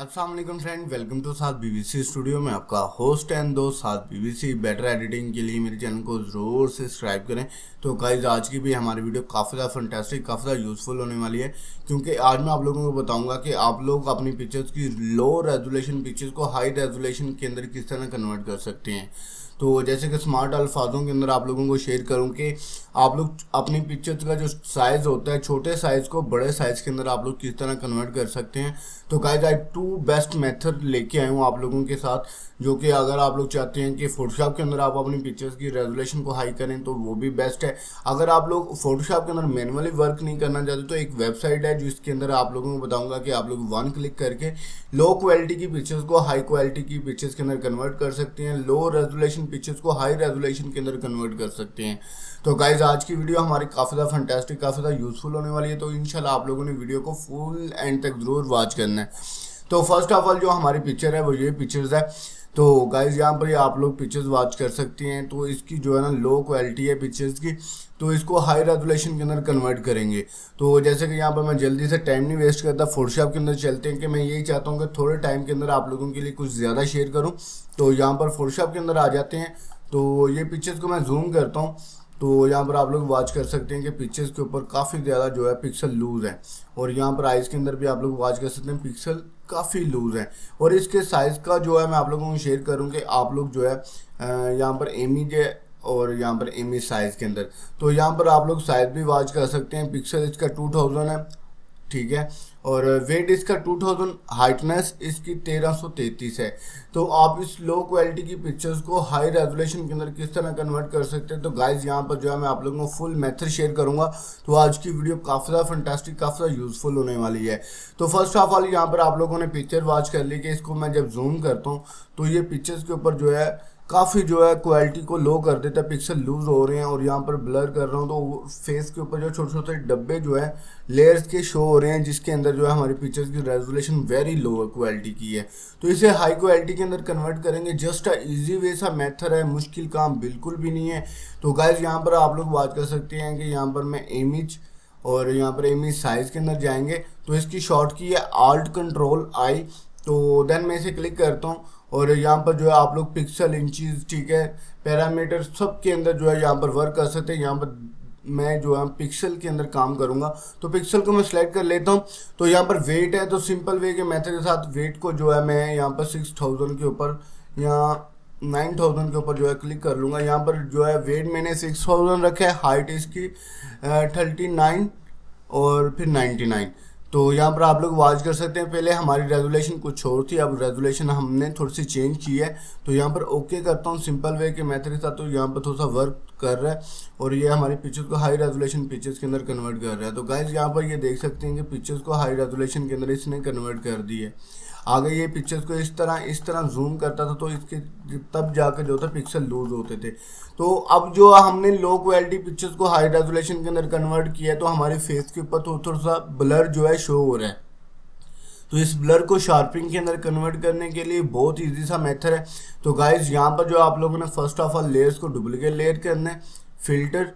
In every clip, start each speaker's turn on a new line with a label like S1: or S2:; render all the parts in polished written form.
S1: अस्सलाम वालेकुम friend, welcome to साथ बीबीसी स्टूडियो में आपका होस्ट एंड दोस्त साथ बीबीसी। बेटर एडिटिंग के लिए मेरे चैनल को ज़रूर सब्सक्राइब करें। तो गाइज आज की भी हमारी वीडियो काफ़ी ज़्यादा फंटेस्टिक, काफ़ी ज़्यादा यूज़फुल होने वाली है, क्योंकि आज मैं आप लोगों को बताऊंगा कि आप लोग अपनी पिक्चर्स की लो रेजोल्यूशन पिक्चर्स को हाई रेजोल्यूशन के अंदर किस तरह कन्वर्ट कर सकते हैं। तो जैसे कि स्मार्ट अल्फाजों के अंदर आप लोगों को शेयर करूं कि आप लोग अपनी पिक्चर्स का जो साइज़ होता है, छोटे साइज़ को बड़े साइज़ के अंदर आप लोग किस तरह कन्वर्ट कर सकते हैं। तो गाइस आज 2 बेस्ट मेथड लेके आए हूँ आप लोगों के साथ, जो कि अगर आप लोग चाहते हैं कि फोटोशॉप के अंदर आप अपनी पिक्चर्स की रेजोल्यूशन को हाई करें तो वो भी बेस्ट है। अगर आप लोग फोटोशॉप के अंदर मैनुअली वर्क नहीं करना चाहते तो एक वेबसाइट है जिसके अंदर आप लोगों को बताऊंगा कि आप लोग 1 क्लिक करके लो क्वालिटी की पिक्चर्स को हाई क्वालिटी की पिक्चर्स के अंदर कन्वर्ट कर सकते हैं, लो रेजोल्यूशन पिक्चर्स को हाई रेजोल्यूशन के अंदर कन्वर्ट कर सकते हैं। तो गाइज आज की वीडियो हमारी काफ़ी ज़्यादा फंटेस्टिक, काफ़ी ज़्यादा यूजफुल होने वाली है, तो इंशाल्लाह आप लोगों ने वीडियो को फुल एंड तक ज़रूर वॉच करना है। तो फर्स्ट ऑफ ऑल जो हमारी पिक्चर है वो ये पिक्चर्स है। तो गाइज यहाँ पर ये आप लोग पिक्चर्स वॉच कर सकते हैं। तो इसकी जो है ना लो क्वालिटी है पिक्चर्स की, तो इसको हाई रेजोल्यूशन के अंदर कन्वर्ट करेंगे। तो जैसे कि यहाँ पर मैं जल्दी से टाइम नहीं वेस्ट करता, फोटोशॉप के अंदर चलते हैं कि मैं यही चाहता हूँ कि थोड़े टाइम के अंदर आप लोगों के लिए कुछ ज़्यादा शेयर करूँ। तो यहाँ पर फोटोशॉप के अंदर आ जाते हैं। तो ये पिक्चर्स को मैं जूम करता हूँ। तो यहाँ पर आप लोग वॉच कर सकते हैं कि पिक्चर्स के ऊपर काफ़ी ज़्यादा जो है पिक्सल लूज़ है, और यहाँ पर आइज़ के अंदर भी आप लोग वॉच कर सकते हैं पिक्सल काफ़ी लूज़ है। और इसके साइज़ का जो है मैं आप लोगों को शेयर करूँ कि आप लोग जो है यहाँ पर इमेज है और यहाँ पर इमेज साइज़ के अंदर, तो यहाँ पर आप लोग साइज़ भी वॉच कर सकते हैं। पिक्सल इसका 2000 है, ठीक है, और वेट इसका 2000, हाइटनेस इसकी 1333 है। तो आप इस लो क्वालिटी की पिक्चर्स को हाई रेजोल्यूशन के अंदर किस तरह कन्वर्ट कर सकते हैं। तो गाइज यहाँ पर जो है मैं आप लोगों को फुल मेथड शेयर करूंगा। तो आज की वीडियो काफ़ी ज़्यादा फंटास्टिक, काफ़ी ज़्यादा यूजफुल होने वाली है। तो फर्स्ट ऑफ ऑल यहाँ पर आप लोगों ने पिक्चर वॉच कर ली कि इसको मैं जब जूम करता हूँ तो ये पिक्चर्स के ऊपर जो है काफ़ी जो है क्वालिटी को लो कर देता है, पिक्सल लूज हो रहे हैं। और यहाँ पर ब्लर कर रहा हूँ तो फेस के ऊपर जो छोटे छोटे डब्बे जो है लेयर्स के शो हो रहे हैं, जिसके अंदर जो है हमारी पिक्चर्स की रेजोल्यूशन वेरी लो क्वालिटी की है। तो इसे हाई क्वालिटी के अंदर कन्वर्ट करेंगे। जस्ट अ इजी वे सा मेथड है, मुश्किल काम बिल्कुल भी नहीं है। तो गाइज यहाँ पर आप लोग बात कर सकते हैं कि यहाँ पर मैं इमेज और यहाँ पर इमेज साइज के अंदर जाएंगे। तो इसकी शॉर्ट की है Alt+Ctrl+I। तो देन मैं इसे क्लिक करता हूँ और यहाँ पर जो है आप लोग पिक्सल, इंचीज, ठीक है, पैरामीटर सब के अंदर जो है यहाँ पर वर्क कर सकते हैं। यहाँ पर मैं जो है पिक्सल के अंदर काम करूँगा, तो पिक्सल को मैं सिलेक्ट कर लेता हूँ। तो यहाँ पर वेट है, तो सिंपल वे के मेथड के साथ वेट को जो है मैं यहाँ पर 6000 के ऊपर या 9000 के ऊपर जो है क्लिक कर लूँगा। यहाँ पर जो है वेट मैंने 6000 रखा है, हाइट इसकी 39 और फिर 99। तो यहाँ पर आप लोग वॉच कर सकते हैं। पहले हमारी रेजोल्यूशन कुछ और थी, अब रेजोल्यूशन हमने थोड़ी सी चेंज की है। तो यहाँ पर ओके करता हूँ सिंपल वे के मेथड के साथ। तो यहाँ पर थोड़ा सा वर्क कर रहा है और ये हमारी पिक्चर्स को हाई रेजोल्यूशन पिक्चर्स के अंदर कन्वर्ट कर रहा है। तो गाइज यहाँ पर ये देख सकते हैं कि पिक्चर्स को हाई रेजोल्यूशन के अंदर इसने कन्वर्ट कर दी है। आगे ये पिक्चर्स को इस तरह जूम करता था तो इसके तब जाकर जो था पिक्सल लूज होते थे। तो अब जो हमने लो क्वालिटी पिक्चर्स को हाई रेजोल्यूशन के अंदर कन्वर्ट किया है, तो हमारे फेस के ऊपर थोड़ा थोड़ा सा ब्लर जो है शो हो रहा है। तो इस ब्लर को शार्पिंग के अंदर कन्वर्ट करने के लिए बहुत इजी सा मेथड है। तो गाइज यहाँ पर जो आप लोगों ने फर्स्ट ऑफ ऑल लेयर्स को डुप्लीकेट लेयर करना है, फिल्टर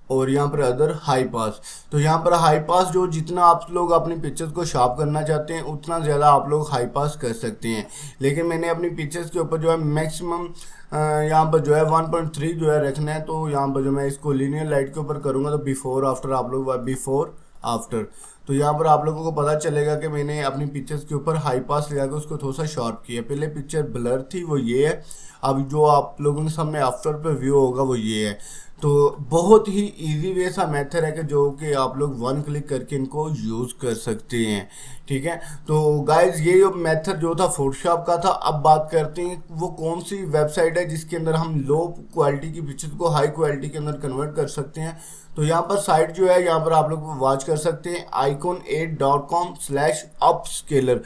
S1: और यहाँ पर अदर हाई पास। तो यहाँ पर हाई पास जो जितना आप लोग अपनी पिक्चर्स को शार्प करना चाहते हैं उतना ज़्यादा आप लोग हाई पास कर सकते हैं। लेकिन मैंने अपनी पिक्चर्स के ऊपर जो है मैक्सिमम यहाँ पर जो है 1.3 जो है रखना है। तो यहाँ पर जो मैं इसको लीनियर लाइट के ऊपर करूँगा तो बिफोर आफ्टर आप लोग बिफोर आफ्टर, तो यहाँ पर आप लोगों को पता चलेगा कि मैंने अपनी पिक्चर्स के ऊपर हाई पास लगा के उसको थोड़ा सा शार्प किया। पहले पिक्चर ब्लर थी वो ये है, अब जो आप लोगों के सामने आफ्टर पे व्यू होगा वो ये है। तो बहुत ही इजी वे सा मेथड है कि जो कि आप लोग 1 क्लिक करके इनको यूज़ कर सकते हैं, ठीक है। तो गाइज ये जो मेथड जो था फोटोशॉप का था। अब बात करते हैं वो कौन सी वेबसाइट है जिसके अंदर हम लो क्वालिटी की पिक्चर्स को हाई क्वालिटी के अंदर कन्वर्ट कर सकते हैं। तो यहाँ पर साइट जो है यहाँ पर आप लोग वॉच कर सकते हैं icon8.com/upscaler।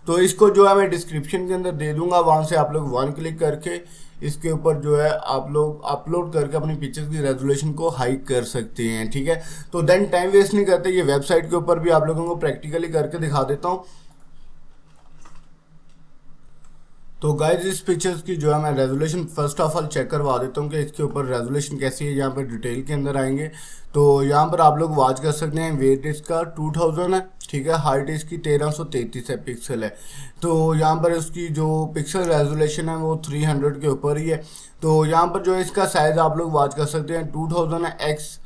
S1: तो इसको जो है मैं डिस्क्रिप्शन के अंदर दे दूंगा, वहाँ से आप लोग 1 क्लिक करके इसके ऊपर जो है आप लोग अपलोड करके अपनी पिक्चर्स की रेजोल्यूशन को हाई कर सकते हैं, ठीक है। तो देन टाइम वेस्ट नहीं करते, ये वेबसाइट के ऊपर भी आप लोगों को प्रैक्टिकली करके दिखा देता हूँ। तो गाइज इस पिक्चर्स की जो है मैं resolution first of all check करवा देता हूँ कि इसके ऊपर रेजोल्यूशन कैसी है। यहाँ पर डिटेल के अंदर आएंगे तो यहाँ पर आप लोग वॉच कर सकते हैं। वेट इसका 2000 है, ठीक है। हाइट इसकी 1333 है पिक्सल है। तो यहाँ पर उसकी जो पिक्सल रेजोल्यूशन है वो 300 के ऊपर ही है। तो यहाँ पर जो है इसका साइज़ आप लोग वॉच कर सकते हैं 2000x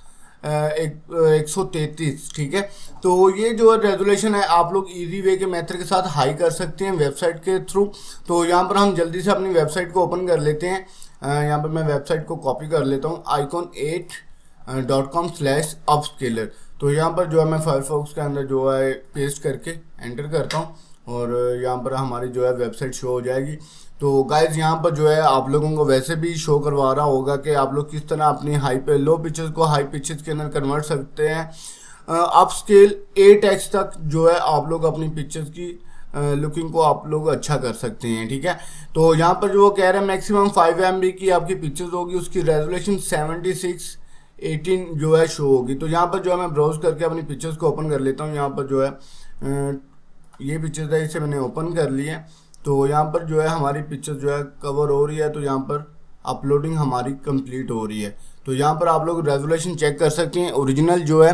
S1: 133, ठीक है। तो ये जो रेजोल्यूशन है आप लोग इजी वे के मेथड के साथ हाई कर सकते हैं वेबसाइट के थ्रू। तो यहाँ पर हम जल्दी से अपनी वेबसाइट को ओपन कर लेते हैं। यहाँ पर मैं वेबसाइट को कॉपी कर लेता हूँ icon8.com/upscaler। तो यहाँ पर जो है मैं फायरफॉक्स के अंदर जो है पेस्ट करके एंटर करता हूँ और यहाँ पर हमारी जो है वेबसाइट शो हो जाएगी। तो गाइज यहाँ पर जो है आप लोगों को वैसे भी शो करवा रहा होगा कि आप लोग किस तरह अपनी लो पिक्चर्स को हाई पिक्चर्स के अंदर कन्वर्ट सकते हैं। अप स्केल 8x तक जो है आप लोग अपनी पिक्चर्स की लुकिंग को आप लोग अच्छा कर सकते हैं, ठीक है। तो यहाँ पर जो वो कह रहे हैं मैक्सिमम 5 MB की आपकी पिक्चर्स होगी, उसकी रेजोल्यूशन 76:18 जो है शो होगी। तो यहाँ पर जो है मैं ब्राउज करके अपनी पिक्चर्स को ओपन कर लेता हूँ। यहाँ पर जो है ये पिक्चर्स है, इसे मैंने ओपन कर लिया है। तो यहाँ पर जो है हमारी पिक्चर जो है कवर हो रही है। तो यहाँ पर अपलोडिंग हमारी कंप्लीट हो रही है। तो यहाँ पर आप लोग रेजोल्यूशन चेक कर सकते हैं। ओरिजिनल जो है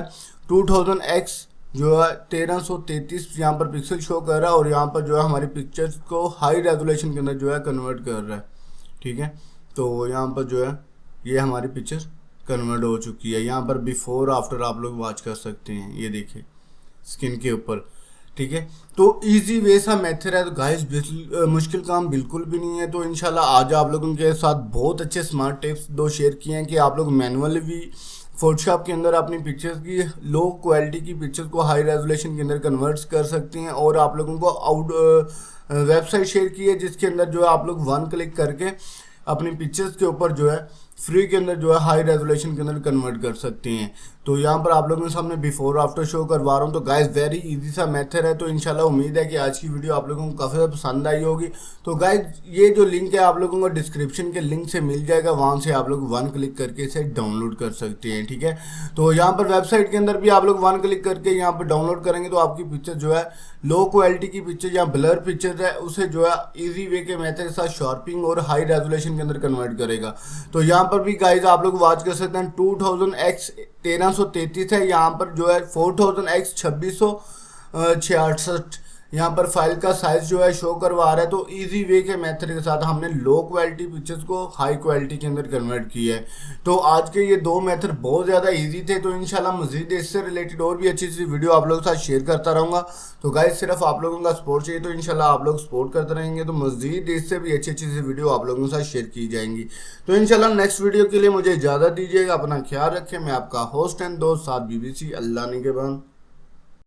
S1: 2000x जो है 1333 यहाँ पर पिक्सल शो कर रहा है और यहाँ पर जो है हमारी पिक्चर्स को हाई रेजोल्यूशन के अंदर जो है कन्वर्ट कर रहा है, ठीक है। तो यहाँ पर जो है ये हमारी पिक्चर कन्वर्ट हो चुकी है। यहाँ पर बिफोर आफ्टर आप लोग वॉच कर सकते हैं, ये देखिए स्किन के ऊपर, ठीक है। तो इजी वे सा मेथड है। तो गाइस मुश्किल काम बिल्कुल भी नहीं है। तो इंशाल्लाह आज आप लोगों के साथ बहुत अच्छे स्मार्ट टिप्स दो शेयर किए हैं कि आप लोग मैनुअली भी फोटोशॉप के अंदर अपनी पिक्चर्स की लो क्वालिटी की पिक्चर्स को हाई रेजोल्यूशन के अंदर कन्वर्ट कर सकते हैं। और आप लोगों को वेबसाइट शेयर की है जिसके अंदर जो है आप लोग 1 क्लिक करके अपनी पिक्चर्स के ऊपर जो है फ्री के अंदर जो है हाई रेजोल्यूशन के अंदर कन्वर्ट कर सकते हैं। तो यहाँ पर आप लोगों के सामने बिफोर आफ्टर शो करवा रहा हूँ। तो गाइस वेरी इजी सा मेथड है। तो इंशाल्लाह उम्मीद है कि आज की वीडियो आप लोगों को काफ़ी ज़्यादा पसंद आई होगी। तो गाइस ये जो लिंक है आप लोगों को डिस्क्रिप्शन के लिंक से मिल जाएगा, वहाँ से आप लोग 1 क्लिक करके इसे डाउनलोड कर सकते हैं, ठीक है। तो यहाँ पर वेबसाइट के अंदर भी आप लोग 1 क्लिक करके यहाँ पर डाउनलोड करेंगे तो आपकी पिक्चर जो है लो क्वालिटी की पिक्चर या ब्लर पिक्चर है उसे जो है ईजी वे के मेथड के साथ शार्पिंग और हाई रेजोल्यूशन के अंदर कन्वर्ट करेगा। तो यहाँ पर भी गाइज आप लोग वॉच कर सकते हैं 2000x 1333 है। यहाँ पर जो है 4000x 2666 यहाँ पर फाइल का साइज जो है शो करवा रहा है। तो इजी वे के मेथड के साथ हमने लो क्वालिटी पिक्चर्स को हाई क्वालिटी के अंदर कन्वर्ट किया है। तो आज के ये दो मेथड बहुत ज़्यादा इजी थे। तो इंशाल्लाह मजीद इससे रिलेटेड और भी अच्छी वीडियो आप लोगों के साथ शेयर करता रहूँगा। तो गाइस सिर्फ आप लोगों का सपोर्ट चाहिए। तो इंशाल्लाह आप लोग सपोर्ट करते रहेंगे तो मजीद इससे भी अच्छी वीडियो आप लोगों के साथ शेयर की जाएंगी। तो इंशाल्लाह नेक्स्ट वीडियो के लिए मुझे इजाज़त दीजिएगा। अपना ख्याल रखें। मैं आपका होस्ट एंड दोस्त साद BBC। अल्लाह निगहबान।